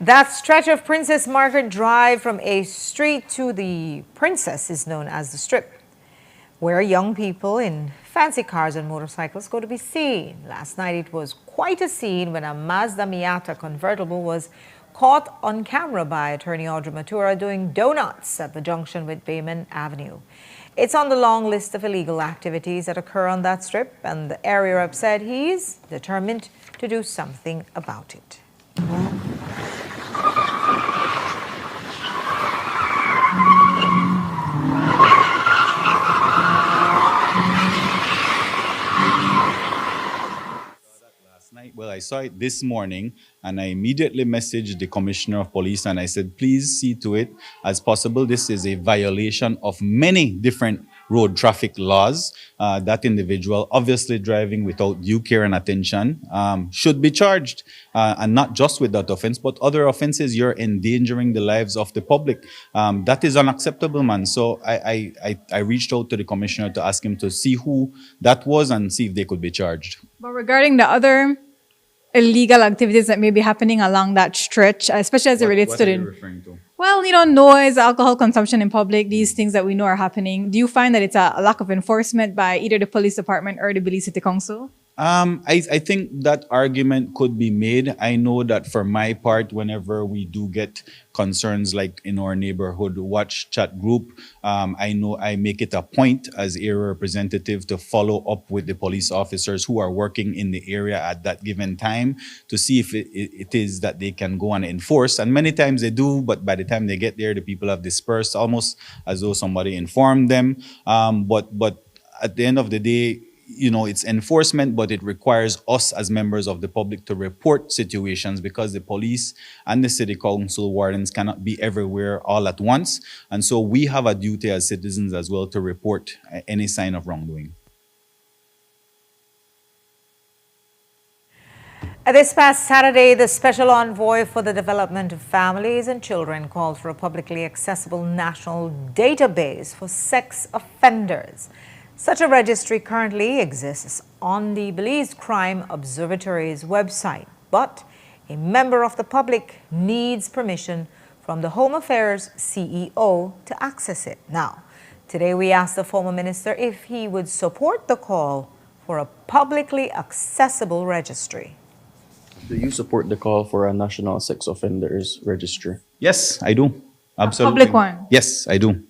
That stretch of Princess Margaret Drive from A Street to the Princess is known as the Strip, where young people in fancy cars and motorcycles go to be seen. Last night it was quite a scene when a Mazda Miata convertible was caught on camera by attorney Audrey Matura doing donuts at the junction with Bayman Avenue. It's on the long list of illegal activities that occur on that strip, and the area rep said he's determined to do something about it. Well, I saw it this morning and I immediately messaged the Commissioner of Police and I said, please see to it as possible. This is a violation of many different road traffic laws. That individual, obviously driving without due care and attention, should be charged. And not just with that offense, but other offenses. You're endangering the lives of the public. That is unacceptable, man. So I reached out to the Commissioner to ask him to see who that was and see if they could be charged. But regarding the other illegal activities that may be happening along that stretch, especially as it relates to the... referring to? Well, noise, alcohol consumption in public, these things that we know are happening. Do you find that it's a lack of enforcement by either the police department or the Belize City Council? I think that argument could be made. I know that for my part, whenever we do get concerns like in our neighborhood watch chat group, I know I make it a point as area representative to follow up with the police officers who are working in the area at that given time to see if it is that they can go and enforce. And many times they do, but by the time they get there, the people have dispersed almost as though somebody informed them. But at the end of the day, it's enforcement, but it requires us as members of the public to report situations because the police and the city council wardens cannot be everywhere all at once. And so we have a duty as citizens as well to report any sign of wrongdoing. This past Saturday, the Special Envoy for the Development of Families and Children called for a publicly accessible national database for sex offenders. Such a registry currently exists on the Belize Crime Observatory's website, but a member of the public needs permission from the Home Affairs CEO to access it. Now, today we asked the former minister if he would support the call for a publicly accessible registry. Do you support the call for a national sex offenders registry? Yes, I do. Absolutely. A public one? Yes, I do.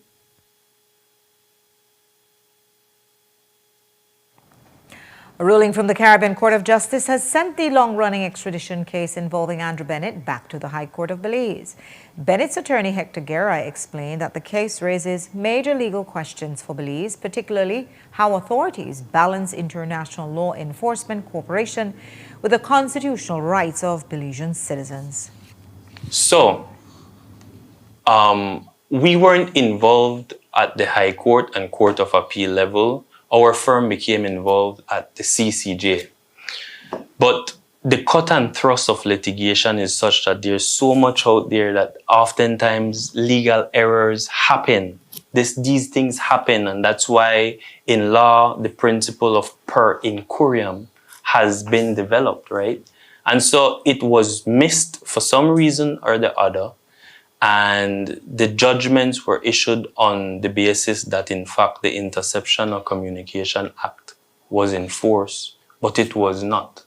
A ruling from the Caribbean Court of Justice has sent the long-running extradition case involving Andrew Bennett back to the High Court of Belize. Bennett's attorney Hector Guerra explained that the case raises major legal questions for Belize, particularly how authorities balance international law enforcement cooperation with the constitutional rights of Belizean citizens. So, we weren't involved at the High Court and Court of Appeal level. Our firm became involved at the CCJ. But the cut and thrust of litigation is such that there's so much out there that oftentimes legal errors happen. These things happen, and that's why in law, the principle of per incuriam has been developed, right? And so it was missed for some reason or the other. And the judgments were issued on the basis that, in fact, the Interception or Communication Act was in force, but it was not.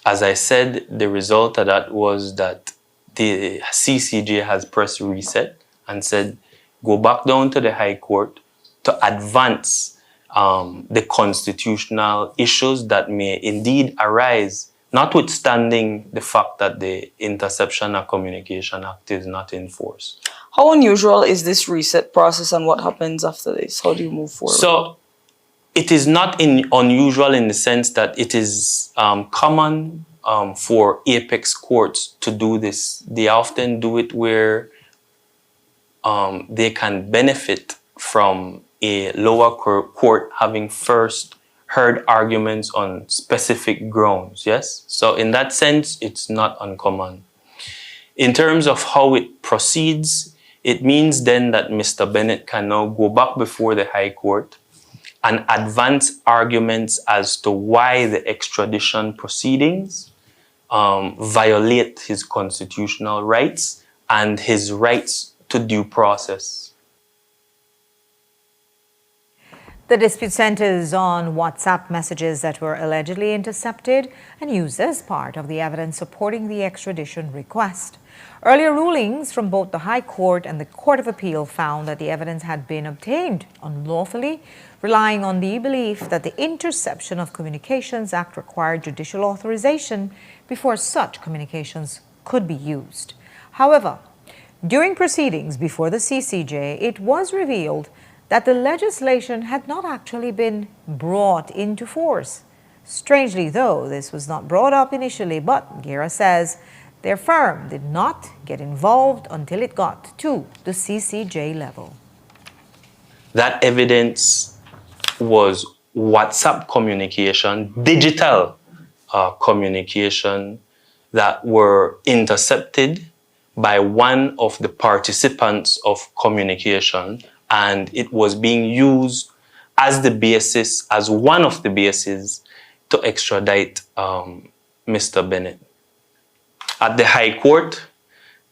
As I said, the result of that was that the CCJ has pressed reset and said, go back down to the High Court to advance the constitutional issues that may indeed arise, notwithstanding the fact that the Interception and Communication Act is not in force. How unusual is this reset process and what happens after this? How do you move forward? So it is not unusual in the sense that it is common for apex courts to do this. They often do it where they can benefit from a lower court having first heard arguments on specific grounds, yes? So in that sense, it's not uncommon. In terms of how it proceeds, it means then that Mr. Bennett can now go back before the High Court and advance arguments as to why the extradition proceedings violate his constitutional rights and his rights to due process. The dispute centers on WhatsApp messages that were allegedly intercepted and used as part of the evidence supporting the extradition request. Earlier rulings from both the High Court and the Court of Appeal found that the evidence had been obtained unlawfully, relying on the belief that the Interception of Communications Act required judicial authorization before such communications could be used. However, during proceedings before the CCJ, it was revealed that the legislation had not actually been brought into force. Strangely, though, this was not brought up initially, but GERA says their firm did not get involved until it got to the CCJ level. That evidence was WhatsApp communication, digital communication that were intercepted by one of the participants of communication, and it was being used as the basis, as one of the bases to extradite Mr. Bennett. At the High Court,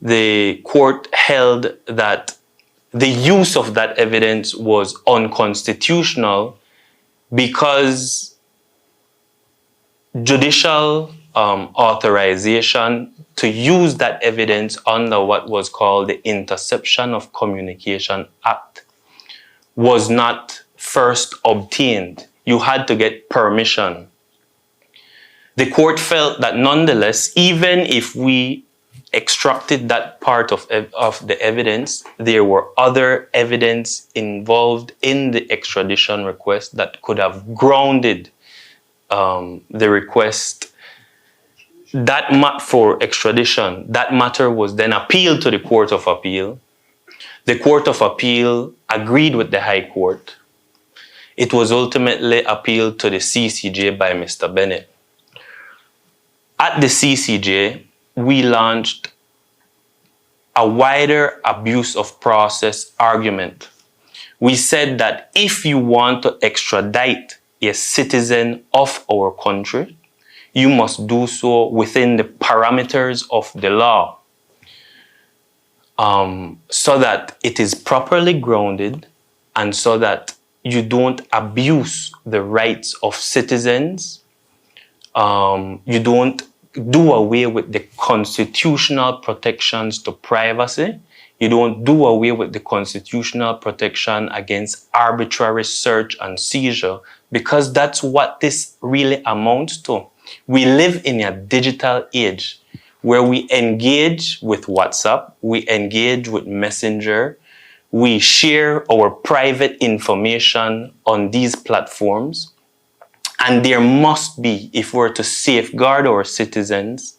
the court held that the use of that evidence was unconstitutional because judicial authorization to use that evidence under what was called the Interception of Communication Act was not first obtained. You had to get permission. The court felt that nonetheless, even if we extracted that part of the evidence, there were other evidence involved in the extradition request that could have grounded the request. That for extradition, that matter was then appealed to the Court of Appeal. The Court of Appeal agreed with the High Court. It was ultimately appealed to the CCJ by Mr. Bennett. At the CCJ, we launched a wider abuse of process argument. We said that if you want to extradite a citizen of our country, you must do so within the parameters of the law, so that it is properly grounded and so that you don't abuse the rights of citizens. You don't do away with the constitutional protections to privacy. You don't do away with the constitutional protection against arbitrary search and seizure, because that's what this really amounts to. We live in a digital age where we engage with WhatsApp, we engage with Messenger, we share our private information on these platforms. And there must be, if we're to safeguard our citizens,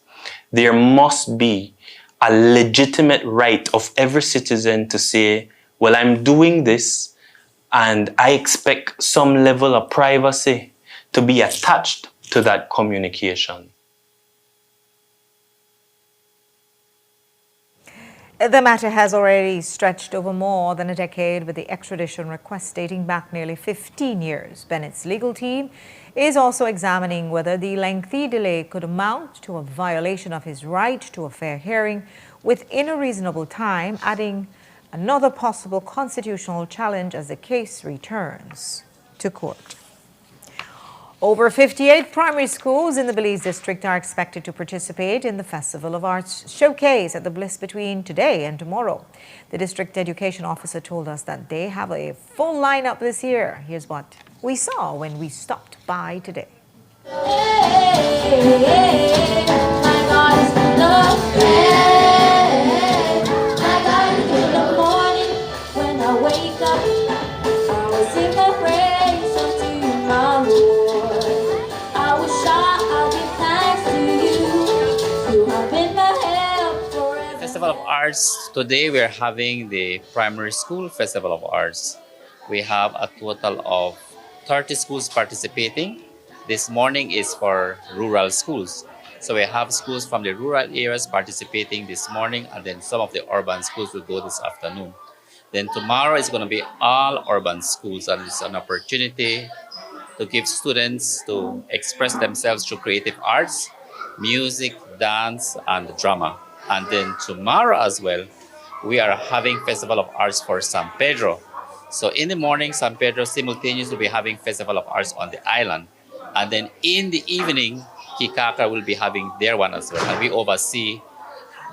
there must be a legitimate right of every citizen to say, well, I'm doing this and I expect some level of privacy to be attached to that communication. The matter has already stretched over more than a decade, with the extradition request dating back nearly 15 years. Bennett's legal team is also examining whether the lengthy delay could amount to a violation of his right to a fair hearing within a reasonable time, adding another possible constitutional challenge as the case returns to court. Over 58 primary schools in the Belize district are expected to participate in the Festival of Arts Showcase at the Bliss between today and tomorrow. The district education officer told us that they have a full lineup this year. Here's what we saw when we stopped by today. Festival of Arts, today we're having the Primary School Festival of Arts. We have a total of 30 schools participating. This morning is for rural schools. So we have schools from the rural areas participating this morning, and then some of the urban schools will go this afternoon. Then tomorrow is going to be all urban schools, and it's an opportunity to give students to express themselves through creative arts, music, dance, and drama. And then tomorrow as well, we are having Festival of Arts for San Pedro. So in the morning, San Pedro simultaneously will be having Festival of Arts on the island. And then in the evening, Kikaka will be having their one as well. And we oversee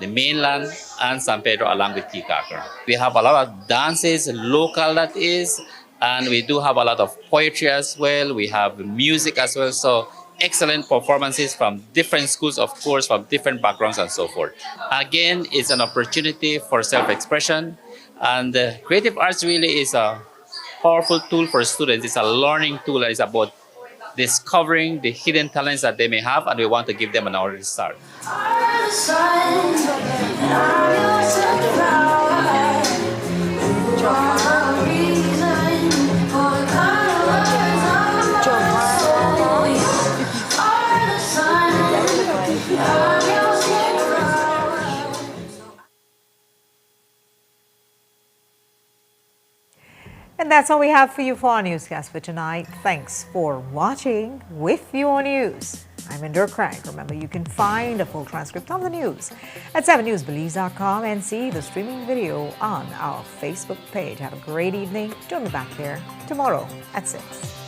the mainland and San Pedro along with Kikaka. We have a lot of dances, local that is, and we do have a lot of poetry as well. We have music as well. So excellent performances from different schools, of course, from different backgrounds and so forth. Again, it's an opportunity for self-expression. And creative arts really is a powerful tool for students. It's a learning tool, and it's about discovering the hidden talents that they may have, and we want to give them an early start. And that's all we have for you for our newscast for tonight. Thanks for watching With Your News. I'm Indra Craig. Remember, you can find a full transcript of the news at 7newsbelize.com and see the streaming video on our Facebook page. Have a great evening. Join me back here tomorrow at 6.